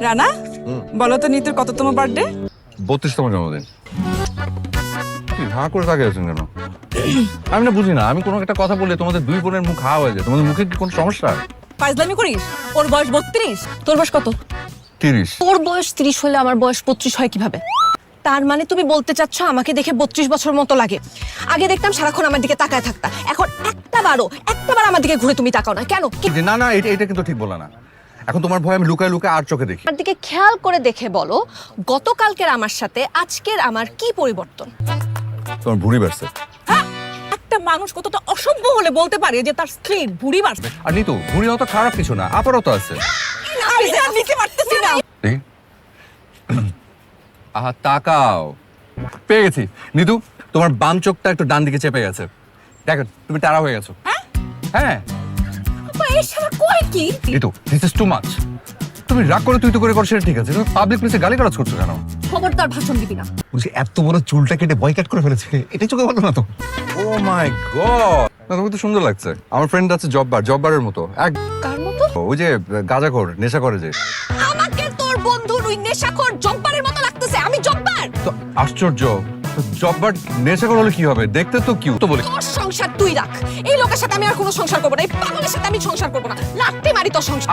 রানা বলো তো নিতুর কততম বার্থডে? 32তম জন্মদিন। কি হাঁ করে তাকিয়ে আছেন কেন? আমি না বুঝি না, আমি কোনো একটা কথা বললে তোমাদের দুই বোনের মুখ হাঁ হয়ে যায়। তোমাদের মুখে কি কোনো সমস্যা? ফাজলামি করিস? ওর বয়স 32, তোর বয়স কত? 30। তোর বয়স 30 হলে আমার বয়স 35 হয় কিভাবে? তার মানে তুমি বলতে চাচ্ছ আমাকে দেখে 32 বছর মতো লাগে? আগে দেখতাম সারাক্ষণ আমার দিকে তাকায় থাকতা, এখন একটাবার আমার দিকে ঘুরে তুমি তাকাও না কেন? না না, এটা কিন্তু ঠিক বলে না। এখন তোমার ভয় আমি লুকায় লুকায় আর চোখে দেখি। আমার দিকে খেয়াল করে দেখে বলো, গতকালকের আমার সাথে আজকের আমার কি পরিবর্তন? তোমার ভুঁড়ি বাড়ছে। হ্যাঁ, একটা মানুষ কতটা অসভ্য হলে বলতে পারে যে তার স্ত্রীর ভুঁড়ি বাড়ছে? আর নিতু, ভুঁড়ি অত খারাপ কিছু না, আপারও তো আছে। আমি আর নিতে পারতেছি না। দেখি। আহা তাকাও, পেয়ে গেছি। নিতু, তোমার বাম চোখটা একটু ডান দিকে চেপে গেছে। দেখো তুমি তাড়া হয়ে গেছো। হ্যাঁ এই শালা কই কি? Nitu, this is too much. তুমি রাগ করে তুই তো করে করছো, সেটা ঠিক আছে, তুমি পাবলিক প্লেসে গালিগালাজ করছো কেন? খবরদার ভাষণ দিবি না। বলছি এত বড় চুলটা কেটে বয়কাট করে ফেলেছে, এটাই চোখে বলো না তো? ও মাই গড, না তোমাকে তো সুন্দর লাগছে। আমার ফ্রেন্ড আছে জব্বারের মতো, এক কার মতো? ওই যে গাঁজাখোর, নেশা করে যে। আমাকে তোর বন্ধুর ওই নেশাখোর জব্বারের মতো লাগতেছে। আমি জব্বার? তো আশ্চর্য, জব্বার নেশাখোর হলে কি হবে? দেখতে তো কিউট তো বলে। তোর সংসার তুই রাখ, এই লোকের সাথে আমি আর কোনো সংসার করবো না, এই পাগলের সাথে আমি সংসার করবো না। লাত্তি মারি তোর সংসার।